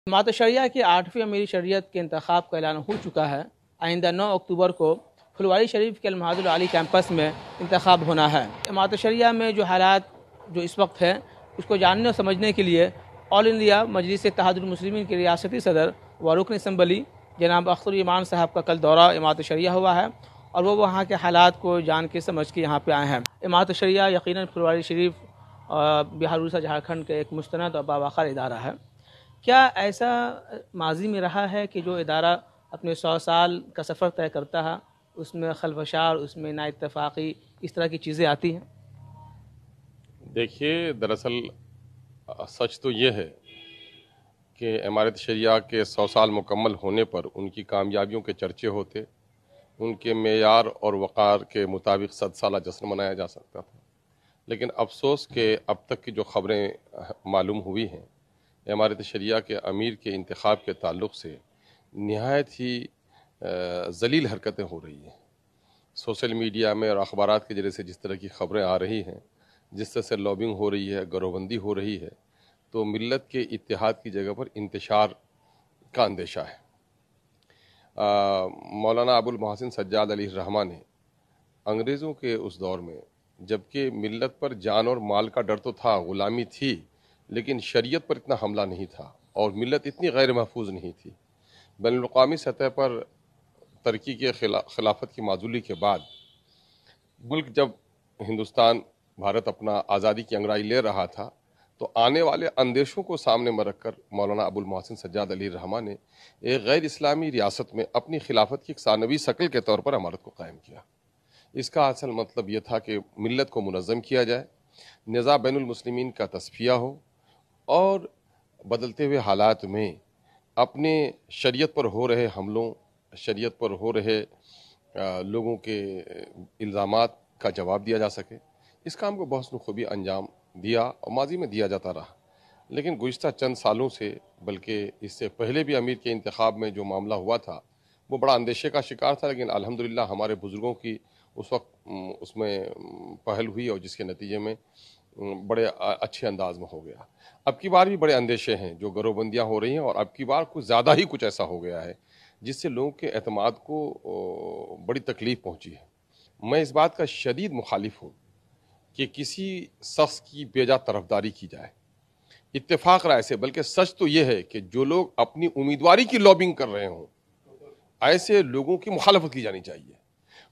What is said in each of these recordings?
जमात शरिया की 8वीं अमीरी शरीयत के इंतखाब का ऐलान हो चुका है। आइंदा 9 अक्टूबर को फुलवारी शरीफ के अलमहादुल आली कैंपस में इंतखाब होना है। जमात शरिया में जो हालात जो इस वक्त हैं उसको जानने और समझने के लिए ऑल इंडिया मजलिस इत्तेहादुल मुस्लिमीन के रियासती सदर व रुकन असम्बली जनाब अख्तर ईमान साहब का कल दौरा जमात शरिया हुआ है और वो वहाँ के हालात को जान के समझ के यहाँ पे आए हैं। जमात शरिया यकीनन फुलवारी शरीफ बिहार उड़ीसा झारखंड का एक मुस्तनद और बावक़ार इदारा है। क्या ऐसा माजी में रहा है कि जो इदारा अपने 100 साल का सफ़र तय करता है उसमें खलफशार, उसमें नाइत्तफ़ाक़ी, इस तरह की चीज़ें आती हैं? देखिए, दरअसल सच तो ये है कि इमारत शरिया के 100 साल मुकम्मल होने पर उनकी कामयाबियों के चर्चे होते, उनके मेयार और वक़ार के मुताबिक 100 साला जश्न मनाया जा सकता था। लेकिन अफसोस कि अब तक की जो ख़बरें मालूम हुई हैं, इमारत शरिया के अमीर के इंतखाब के ताल्लुक़ से नहायत ही ज़लील हरकतें हो रही हैं। सोशल मीडिया में और अखबारात के ज़रिए से जिस तरह की ख़बरें आ रही हैं, जिस तरह से लॉबिंग हो रही है, गरोहबंदी हो रही है, तो मिल्लत के इत्तेहाद की जगह पर इंतशार का अंदेशा है। मौलाना अबुल मोहसिन सज्जाद अली रहमा ने अंग्रेज़ों के उस दौर में, जबकि मिल्लत पर जान और माल का डर तो था, ग़ुलामी थी, लेकिन शरीयत पर इतना हमला नहीं था और मिल्लत इतनी गैर महफूज नहीं थी। बैनुल-अक़वामी सतह पर तरक्की के खिलाफत की माजूली के बाद मुल्क जब हिंदुस्तान भारत अपना आज़ादी की अंगड़ाई ले रहा था, तो आने वाले अंदेशों को सामने में रखकर मौलाना अबुल मोहसिन सज्जाद अली रहमा ने एक गैर इस्लामी रियासत में अपनी खिलाफत की एक सानवी शक्ल के तौर पर इमारत को कायम किया। इसका असल मतलब यह था कि मिल्लत को मुनज़्ज़म किया जाए, निज़ाम बैनुल मुस्लिमीन का तस्फ़िया हो और बदलते हुए हालात में अपने शरीयत पर हो रहे हमलों, शरीयत पर हो रहे लोगों के इल्ज़ामात का जवाब दिया जा सके। इस काम को बहूसनखूबी अंजाम दिया और माजी में दिया जाता रहा। लेकिन गुज़िश्ता चंद सालों से, बल्कि इससे पहले भी अमीर के इंतखाब में जो मामला हुआ था वो बड़ा अंदेशे का शिकार था, लेकिन अल्हम्दुलिल्लाह हमारे बुज़ुर्गों की उस वक्त उसमें पहल हुई और जिसके नतीजे में बड़े अच्छे अंदाज में हो गया। अब की बार भी बड़े अंदेशे हैं, जो गरोबंदियाँ हो रही हैं और अब की बार कुछ ज़्यादा ही कुछ ऐसा हो गया है जिससे लोगों के एतमाद को बड़ी तकलीफ़ पहुँची है। मैं इस बात का शदीद मुखालिफ हूँ कि किसी शख्स की बेजा तरफदारी की जाए इत्तेफाक राय से, बल्कि सच तो ये है कि जो लोग अपनी उम्मीदवारी की लॉबिंग कर रहे हों, ऐसे लोगों की मुखालफत की जानी चाहिए।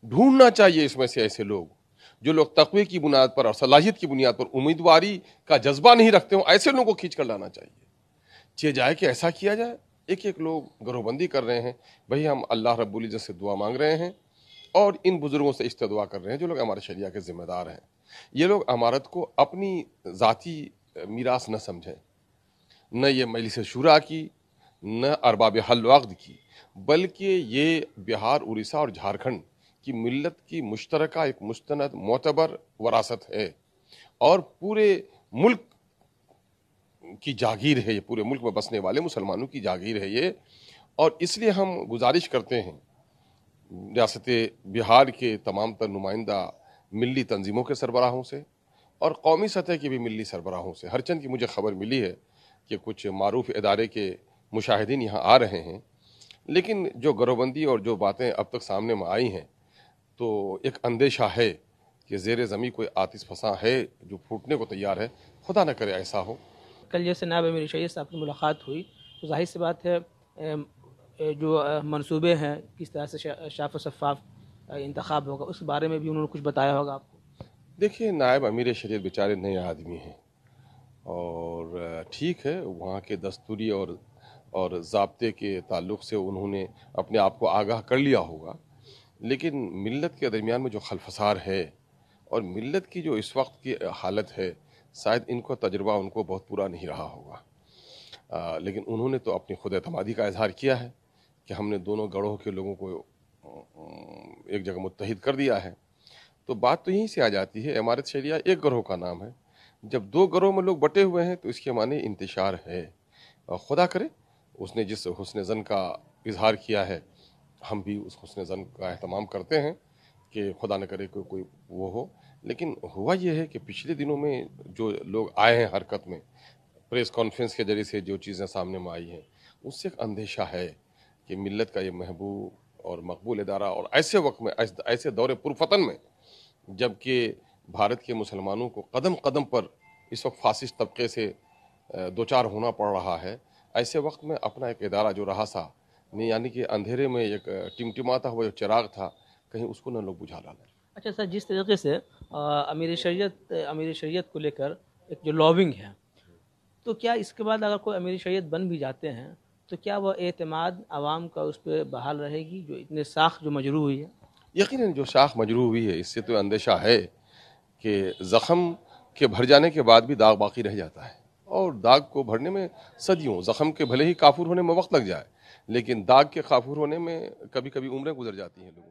ढूंढना चाहिए इसमें से ऐसे लोग जो लोग तक़वे की बुनियाद पर और सलाहियत की बुनियाद पर उम्मीदवारी का जज्बा नहीं रखते हों, ऐसे लोगों को खींच कर लाना चाहिए जाए कि ऐसा किया जाए। एक एक लोग गरोहबंदी कर रहे हैं, भाई हम अल्लाह रब्बुल इज़्ज़त से दुआ मांग रहे हैं और इन बुज़ुर्गों से इस्तदुआ कर रहे हैं जो लोग हमारे शरिया के ज़िम्मेदार हैं। ये लोग अमारत को अपनी ज़ाती मीरास न समझें, न ये मजलिस शूरा की, न अरबाब हल वक़्त की, बल्कि ये बिहार, उड़ीसा और झारखंड की मिल्लत की मुश्तरका एक मुस्तनद मोतबर वरासत है और पूरे मुल्क की जागीर है। ये पूरे मुल्क में बसने वाले मुसलमानों की जागीर है ये, और इसलिए हम गुजारिश करते हैं रियासत बिहार के तमाम तर नुमाइंदा मिली तंजीमों के सरबराहों से और कौमी सतह के भी मिली सरबराहों से। हरचंद की मुझे खबर मिली है कि कुछ मारूफ इदारे के मुशाहिदीन यहाँ आ रहे हैं, लेकिन जो गरोबंदी और जो बातें अब तक सामने में आई हैं, तो एक अंदेशा है कि ज़ेर ज़मीं कोई आतिश फसां है जो फूटने को तैयार है। खुदा न करे ऐसा हो। कल जैसे नायब अमीर शरीयत साहब की मुलाकात हुई तो ज़ाहिर सी बात है जो मंसूबे हैं किस तरह से शाफ व शफ़ाफ इंतखाब होगा, उस बारे में भी उन्होंने कुछ बताया होगा आपको? देखिए, नायब अमीर शरीयत बेचारे नए आदमी हैं और ठीक है, वहाँ के दस्तूरी और ज़ाब्ते के ताल्लुक़ से उन्होंने अपने आप को आगाह कर लिया होगा, लेकिन मिल्लत के दरमियान में जो खलफसार है और मिल्लत की जो इस वक्त की हालत है, शायद इनको तजुर्बा उनको बहुत पूरा नहीं रहा होगा। लेकिन उन्होंने तो अपनी खुद एतमादी का इजहार किया है कि हमने दोनों गरोह के लोगों को एक जगह मुत्तहिद कर दिया है। तो बात तो यहीं से आ जाती है, इमारत शरिया एक गरोह का नाम है। जब दो गरोह में लोग बटे हुए हैं तो इसके माने इंतशार है। खुदा करे उसने जिस हुस्न ज़न का इजहार किया है, हम भी उस हुस्न ज़न का एहतमाम करते हैं कि खुदा न करे कोई वो हो। लेकिन हुआ ये है कि पिछले दिनों में जो लोग आए हैं हरकत में, प्रेस कॉन्फ्रेंस के जरिए से जो चीज़ें सामने में आई हैं, اس سے ایک اندیشہ ہے کہ ملت کا یہ محبوب اور مقبول ادارہ اور ایسے وقت میں ایسے دور پرفتن میں جبکہ بھارت کے مسلمانوں کو قدم قدم پر اس وقت فاسسٹ طبقے سے دوچار ہونا پڑ رہا ہے، ایسے وقت میں اپنا ایک ادارہ جو رہا سا یعنی کہ اندھیرے میں ایک ٹمٹماتا ہوا جو چراغ تھا، کہیں اس کو نہ لوگ بجھا ڈالیں۔ اچھا سر، جس طریقے سے امیر شریعت کو لے کر ایک جو لابنگ ہے، تو کیا اس کے بعد اگر کوئی امیر شریعت بن بھی جاتے ہیں تو کیا وہ اعتماد عوام کا اس پہ بحال رہے گی جو اتنے ساخت جو مجروح ہوئی ہے؟ یقیناً جو شاخ مجروح ہوئی ہے اس سے تو اندیشہ ہے کہ زخم کے بھر جانے کے بعد بھی داغ باقی رہ جاتا ہے، اور داغ کو بھرنے میں صدیوں، زخم کے بھلے ہی کافور ہونے میں وقت لگ جائے لیکن داغ کے کافور ہونے میں کبھی کبھی عمریں گزر جاتی ہیں لوگوں